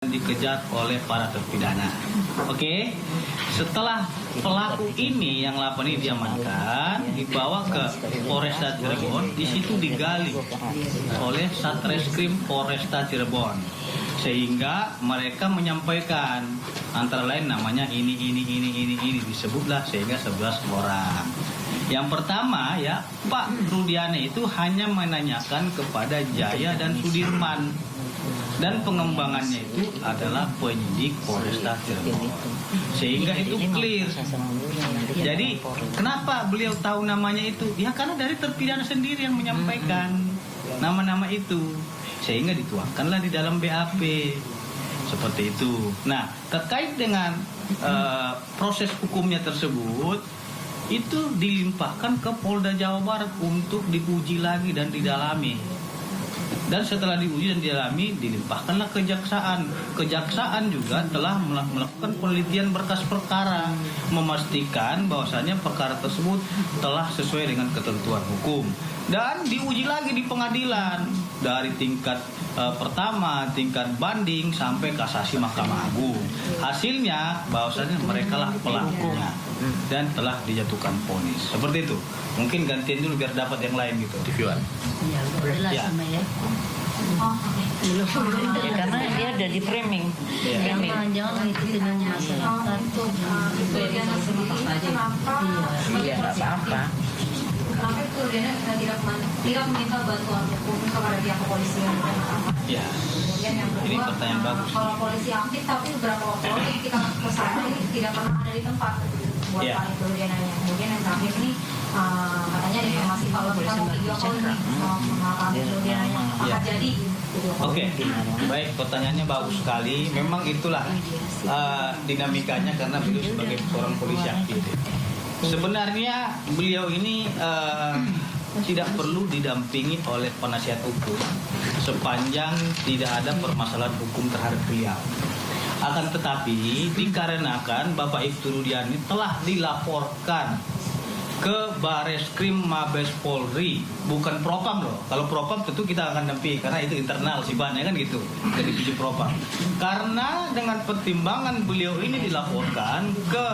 dikejar oleh para terpidana. Oke, setelah pelaku ini yang 8 ini diamankan, dibawa ke Polresta Cirebon, di situ digali oleh Satreskrim Polresta Cirebon, sehingga mereka menyampaikan antara lain namanya ini disebutlah sehingga 11 orang. Yang pertama ya, Pak Rudiane itu hanya menanyakan kepada Jaya dan Sudirman. Dan pengembangannya itu adalah penyidik Polresta Cirebon, sehingga itu clear. Jadi kenapa beliau tahu namanya itu? Ya karena dari terpidana sendiri yang menyampaikan nama-nama itu, sehingga dituangkanlah di dalam BAP seperti itu. Nah, terkait dengan proses hukumnya tersebut, itu dilimpahkan ke Polda Jawa Barat untuk diuji lagi dan didalami. Dan setelah diuji dan didalami, dilimpahkanlah kejaksaan. Kejaksaan juga telah melakukan penelitian berkas perkara, memastikan bahwasanya perkara tersebut telah sesuai dengan ketentuan hukum. Dan diuji lagi di pengadilan dari tingkat pertama, tingkat banding sampai kasasi Mahkamah Agung. Hasilnya bahwasanya mereka lah pelakunya dan telah dijatuhkan vonis. Seperti itu. Mungkin gantian dulu biar dapat yang lain gitu. TV1. Ya, jelas Ya. sama ya. Oh, oke. Ya, karena dia ada di framing. Ya. Jangan itu dengan masyarakat. Untuk Rudiana sendiri kenapa? Iya, nggak apa-apa. Kenapa itu Rudiana tidak meminta bantuan hukum kepada pihak kepolisian? Ya. Kemudian yang Ini kedua, pertanyaan bagus. kalau polisi aktif tapi beberapa waktu lalu kita kesana ini tidak pernah ada di tempat buat Ya. Pak Rudiananya. Kemudian yang terakhir ini katanya ada informasi kalau kita mau video call nih sama Pak Rudiananya, apakah Ya. jadi? Oke, baik, pertanyaannya bagus sekali. Memang itulah dinamikanya karena beliau sebagai seorang polisi aktif. Sebenarnya beliau ini tidak perlu didampingi oleh penasihat hukum sepanjang tidak ada permasalahan hukum terhadap beliau. Akan tetapi dikarenakan Bapak Ibtu Rudiane telah dilaporkan ke Bareskrim Mabes Polri, bukan Propam loh. Kalau Propam tentu kita akan dampingi karena itu internal sifatnya kan gitu, ke divisi Propam. Karena dengan pertimbangan beliau ini dilaporkan ke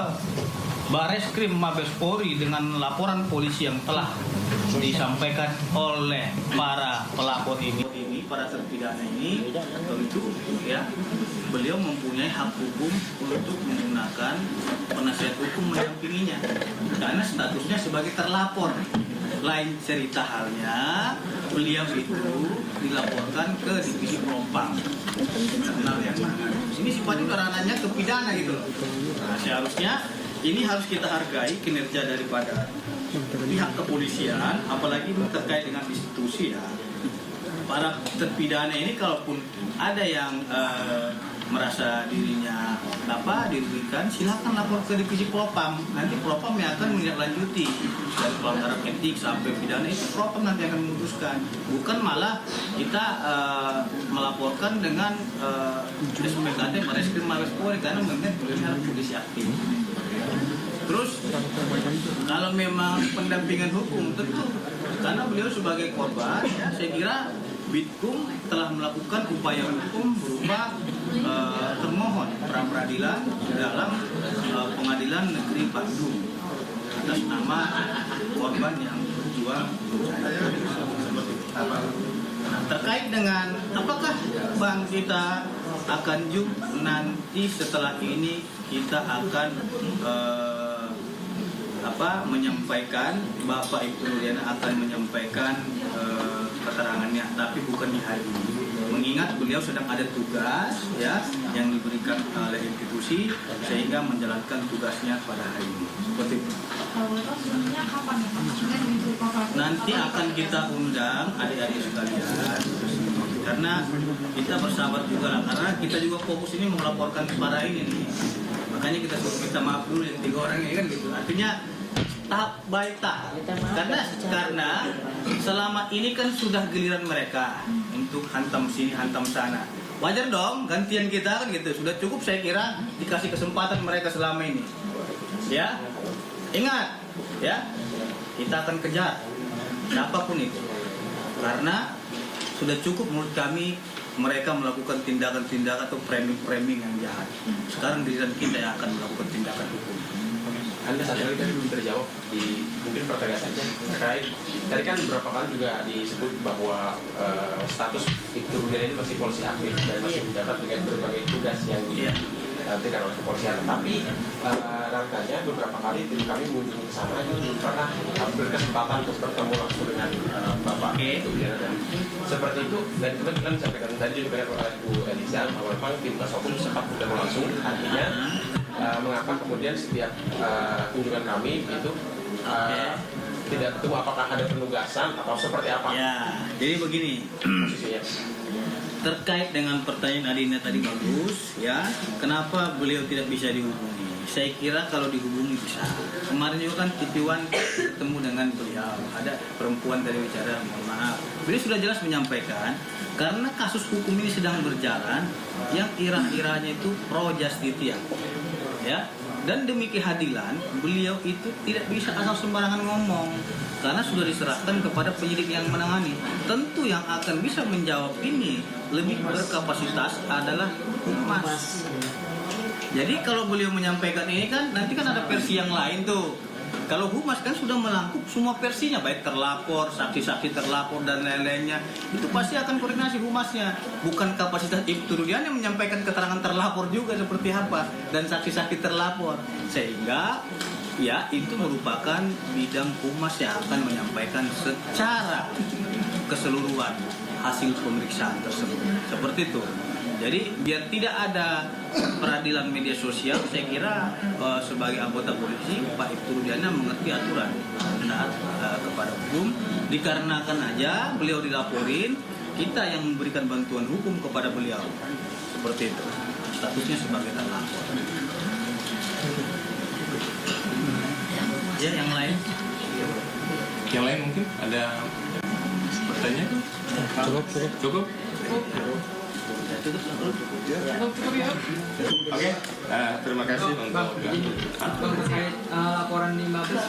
Bareskrim Mabes Polri dengan laporan polisi yang telah disampaikan oleh para pelapor ini, para terpidana ini, tentu ya beliau mempunyai hak hukum untuk menggunakan penasihat hukum mendampinginya karena statusnya sebagai terlapor. Lain cerita halnya beliau itu dilaporkan ke divisi Propam internal yang mana ini sifatnya ranahnya ke pidana gitu loh. Nah, seharusnya ini harus kita hargai kinerja daripada pihak kepolisian, apalagi terkait dengan institusi ya. Para terpidana ini kalaupun ada yang merasa dirinya dirugikan, silakan lapor ke divisi Propam. Nanti Propam yang akan menindaklanjuti dari pelanggaran etik sampai pidana itu Propam nanti akan memutuskan. Bukan malah kita melaporkan dengan SPKT Bareskrim Mabes Polri karena memang beliau adalah polisi aktif. Terus kalau memang pendampingan hukum tentu karena beliau sebagai korban ya, saya kira Bitkum telah melakukan upaya hukum berupa termohon pra peradilan dalam Pengadilan Negeri Bandung atas nama korban yang berjuang. Nah, terkait dengan apakah Bang kita akan nanti setelah ini kita akan menyampaikan Bapak Ibtu Rudiana akan menyampaikan keterangannya, tapi bukan di hari ini. Mengingat beliau sedang ada tugas ya yang diberikan oleh institusi sehingga menjalankan tugasnya pada hari ini. Seperti itu. Nanti akan kita undang adik-adik sekalian karena kita bersahabat juga lah, karena kita juga fokus ini melaporkan para ini nih. Makanya kita suruh minta maaf dulu yang 3 orang ini kan gitu. Artinya tahap by tahap. Karena selama ini kan sudah giliran mereka untuk hantam sini, hantam sana. Wajar dong gantian kita kan gitu. Sudah cukup saya kira dikasih kesempatan mereka selama ini. Ya. Ingat, ya. Kita akan kejar siapapun itu. Karena sudah cukup menurut kami mereka melakukan tindakan-tindakan atau framing yang jahat. Sekarang giliran kita yang akan melakukan tindakan hukum. Anda sadari tadi belum terjawab di mungkin pertanyaan saja terkait tadi kan beberapa kali juga disebut bahwa status Ibtu Rudiana ini masih polisi aktif dan masih menjabat dengan berbagai tugas yang diberikan oleh kepolisian. Tapi rangkanya beberapa kali tim kami mengunjungi ke sana belum pernah berkesempatan untuk bertemu langsung dengan Bapak Ibtu Rudiana dan seperti itu. Dan kemudian disampaikan tadi juga oleh Bu Eliza bahwa memang tim kuasa hukum sempat bertemu langsung, artinya mengapa kemudian setiap kunjungan kami itu tidak ketemu, apakah ada penugasan atau seperti apa? Ya, jadi begini posisinya. terkait dengan pertanyaan Adina tadi bagus ya, kenapa beliau tidak bisa dihubungi? Saya kira kalau dihubungi bisa. Kemarin juga kan Titiwan ketemu dengan beliau, ada perempuan dari bicara, mohon maaf, beliau sudah jelas menyampaikan karena kasus hukum ini sedang berjalan yang irah-irahnya itu pro justitia ya, dan demi keadilan beliau itu tidak bisa asal sembarangan ngomong karena sudah diserahkan kepada penyidik yang menangani. Tentu yang akan bisa menjawab ini lebih berkapasitas adalah humas. Jadi kalau beliau menyampaikan ini kan nanti kan ada versi yang lain tuh. Kalau humas kan sudah melangkup semua versinya, baik terlapor, saksi-saksi terlapor dan lain-lainnya. Itu pasti akan koordinasi humasnya. Bukan kapasitas Ibtu Rudiana yang menyampaikan keterangan terlapor juga seperti apa dan saksi-saksi terlapor. Sehingga ya itu merupakan bidang humas yang akan menyampaikan secara keseluruhan hasil pemeriksaan tersebut. Seperti itu. Jadi biar tidak ada peradilan media sosial, saya kira sebagai anggota polisi Pak Ibtu Rudiana mengerti aturan, taat kepada hukum. Dikarenakan aja beliau dilaporin, kita yang memberikan bantuan hukum kepada beliau. Seperti itu. Statusnya sebagai terlapor. Ya, yang lain? Yang lain mungkin ada pertanyaan? Cukup. Oke, terima kasih untuk terkait laporan di Mabes,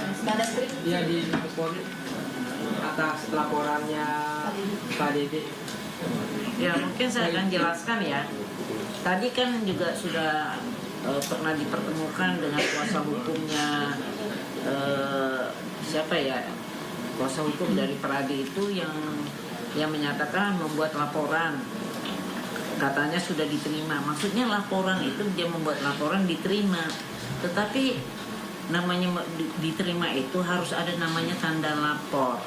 ya di Mabes Polri atas laporannya Pak Dede. Ya mungkin saya akan jelaskan ya. Tadi kan juga sudah pernah dipertemukan dengan kuasa hukumnya siapa ya, kuasa hukum dari Peradi itu yang menyatakan membuat laporan. Katanya sudah diterima. Maksudnya laporan itu dia membuat laporan diterima. Tetapi namanya diterima itu harus ada namanya tanda lapor.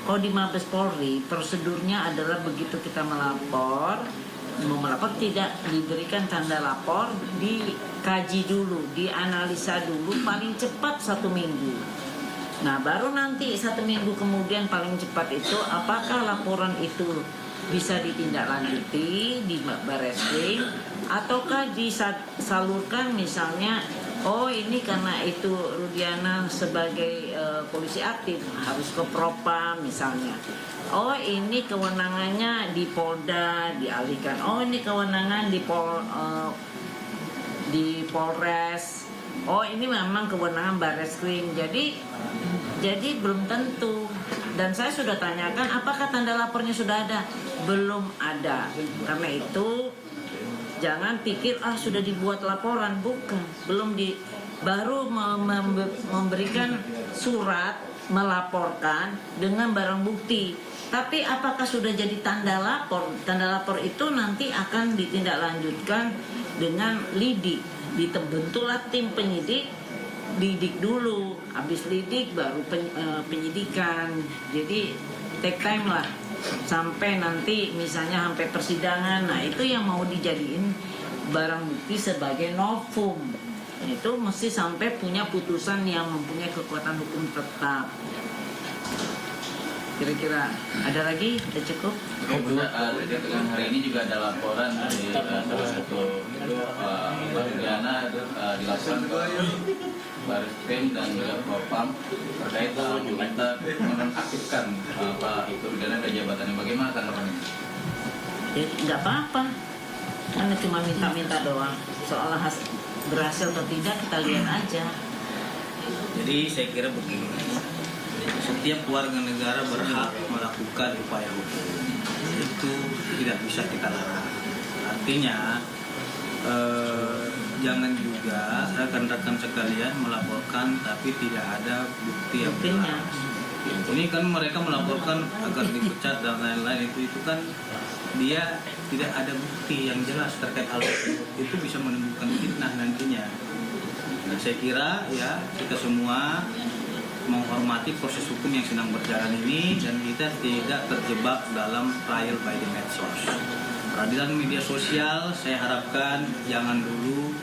Kalau di Mabes Polri prosedurnya adalah begitu kita melapor, mau melapor tidak diberikan tanda lapor, dikaji dulu, dianalisa dulu paling cepat 1 minggu. Nah baru nanti 1 minggu kemudian paling cepat itu apakah laporan itu bisa ditindaklanjuti di Barreskrim ataukah disalurkan misalnya ini karena itu Rudiana sebagai polisi aktif harus ke Propam misalnya, ini kewenangannya di Polda dialihkan, ini kewenangan di Polres, ini memang kewenangan Barreskrim. Jadi belum tentu. Dan saya sudah tanyakan apakah tanda lapornya sudah ada? Belum ada. Karena itu jangan pikir sudah dibuat laporan, bukan. Baru memberikan surat melaporkan dengan barang bukti. Tapi apakah sudah jadi tanda lapor? Tanda lapor itu nanti akan ditindaklanjutkan dengan lidik. Dibentuklah tim penyidik, lidik dulu, habis lidik baru penyidikan. Jadi take time lah sampai nanti misalnya sampai persidangan. Nah itu yang mau dijadiin barang bukti sebagai novum, itu mesti sampai punya putusan yang mempunyai kekuatan hukum tetap. Kira-kira ada lagi? Sudah cukup? Dengan hari ini juga ada laporan dari salah satu Rudiana dilakukan ke Barreskrim dan juga Propam terkait meminta menonaktifkan Pak Ibtu Rudiana dari jabatannya. Bagaimana tanggapannya? Ya nggak apa-apa, karena cuma minta-minta doang. Soal berhasil atau tidak kita lihat aja. Jadi saya kira begini, setiap warga negara berhak melakukan upaya hukum. itu tidak bisa kita larang. Artinya jangan juga rekan-rekan sekalian melaporkan tapi tidak ada bukti yang jelas. Ini kan mereka melaporkan agar dipecat dan lain-lain, itu kan dia tidak ada bukti yang jelas terkait hal tersebut. Itu bisa menimbulkan fitnah nantinya. Nah, saya kira ya kita semua menghormati proses hukum yang sedang berjalan ini dan kita tidak terjebak dalam trial by the medsos. Peradilan media sosial saya harapkan jangan dulu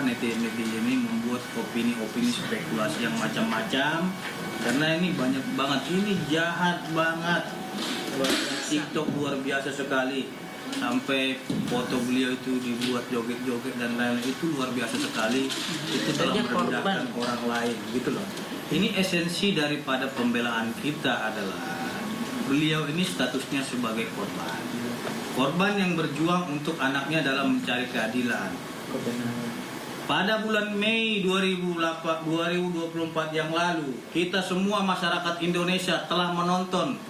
netizen ini membuat opini-opini spekulasi yang macam-macam, karena ini banyak banget, ini jahat banget. TikTok luar biasa sekali, sampai foto beliau itu dibuat joget-joget dan lain-lain, itu luar biasa sekali. Itu telah merendahkan orang lain gitu loh. Ini esensi daripada pembelaan kita adalah beliau ini statusnya sebagai korban yang berjuang untuk anaknya dalam mencari keadilan. Pada bulan Mei 2024 yang lalu, kita semua masyarakat Indonesia telah menonton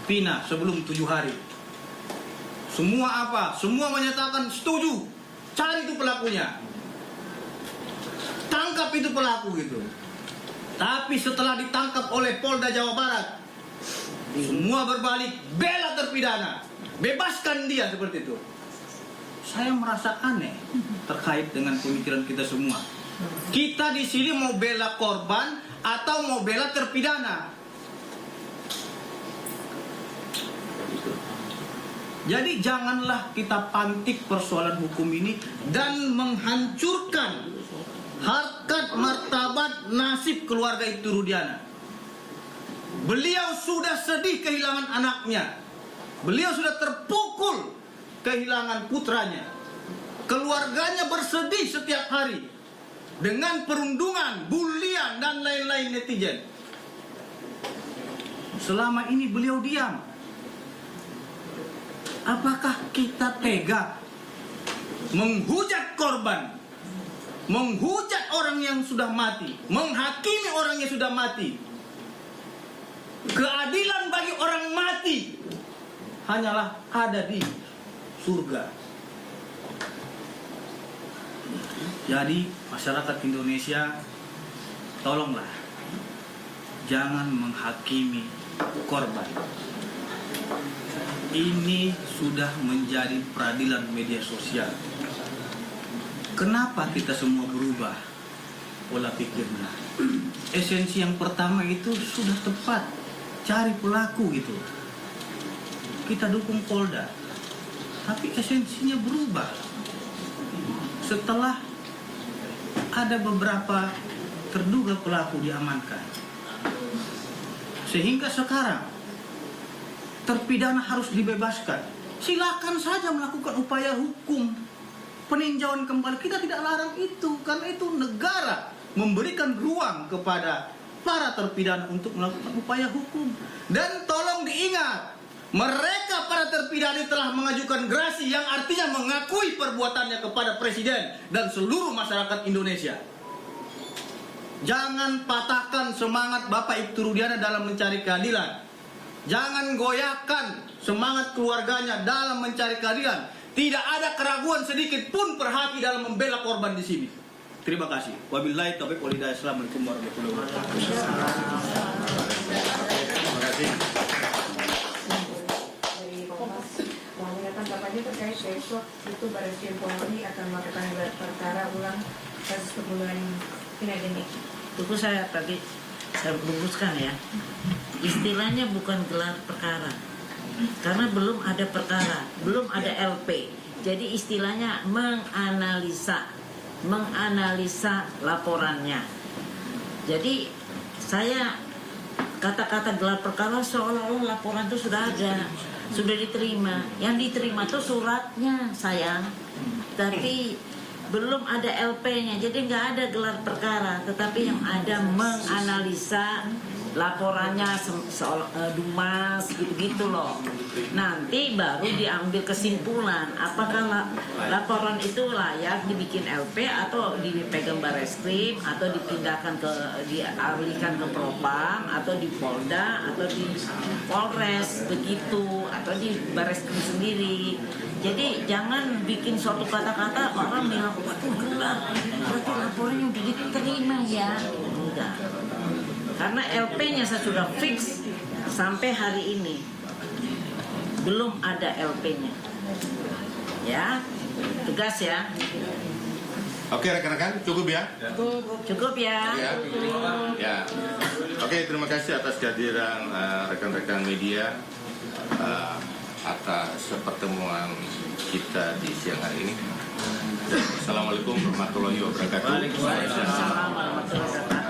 Vina sebelum 7 hari. Semua apa? Semua menyatakan setuju. Cari itu pelakunya. Tangkap itu pelaku gitu. Tapi setelah ditangkap oleh Polda Jawa Barat, semua berbalik, bela terpidana. Bebaskan dia, seperti itu. Saya merasa aneh terkait dengan pemikiran kita semua. Kita di sini mau bela korban atau mau bela terpidana? Jadi janganlah kita pantik persoalan hukum ini dan menghancurkan harkat martabat nasib keluarga Ibtu Rudiana. Beliau sudah sedih kehilangan anaknya. Beliau sudah terpukul kehilangan putranya. Keluarganya bersedih setiap hari dengan perundungan, bulian dan lain-lain netizen. Selama ini beliau diam. Apakah kita tega menghujat korban, menghujat orang yang sudah mati, menghakimi orang yang sudah mati? Keadilan bagi orang mati hanyalah ada di surga. Jadi masyarakat Indonesia, tolonglah jangan menghakimi korban. Ini sudah menjadi peradilan media sosial. Kenapa kita semua berubah pola pikirnya? Esensi yang pertama itu sudah tepat, cari pelaku gitu. Kita dukung Polda, tapi esensinya berubah setelah ada beberapa terduga pelaku diamankan, sehingga sekarang terpidana harus dibebaskan. Silakan saja melakukan upaya hukum peninjauan kembali, kita tidak larang itu, karena itu negara memberikan ruang kepada para terpidana untuk melakukan upaya hukum. Dan tolong diingat, mereka para terpidana telah mengajukan gerasi yang artinya mengakui perbuatannya kepada Presiden dan seluruh masyarakat Indonesia. Jangan patahkan semangat Bapak Ibtu Rudiana dalam mencari keadilan. Jangan goyahkan semangat keluarganya dalam mencari keadilan. Tidak ada keraguan sedikit pun per hati dalam membela korban di sini. Terima kasih. Wabillahi taufiq wal hidayah. Assalamualaikum warahmatullahi wabarakatuh. Terima kasih. Tanggapannya terkait besok itu Barreskrim Polri akan melakukan gelar perkara ulang kasus pembunuhan Vina ini. Itu saya tadi luruskan ya. Istilahnya bukan gelar perkara, karena belum ada perkara, belum ada LP. Jadi istilahnya menganalisa laporannya. Jadi saya kata-kata gelar perkara seolah-olah laporan itu sudah ada, sudah diterima. Yang diterima itu suratnya sayang, tapi belum ada LP-nya. Jadi nggak ada gelar perkara, tetapi yang ada menganalisa laporannya dumas gitu-gitu loh. Nanti baru diambil kesimpulan apakah laporan itu layak dibikin LP atau dipegang Bareskrim atau dipindahkan dialihkan ke Propam atau di Polda atau di Polres begitu atau di Bareskrim sendiri. Jadi jangan bikin suatu kata-kata orang bilang waduh enggak, berarti laporannya udah diterima ya. Enggak. Karena LP-nya saya sudah fix sampai hari ini. Belum ada LP-nya. Ya, tegas ya. Oke rekan-rekan, cukup ya? Cukup ya. Ya. Oke, terima kasih atas kehadiran rekan-rekan media atas pertemuan kita di siang hari ini. Assalamualaikum warahmatullahi wabarakatuh. Waalaikumsalam warahmatullahi wabarakatuh.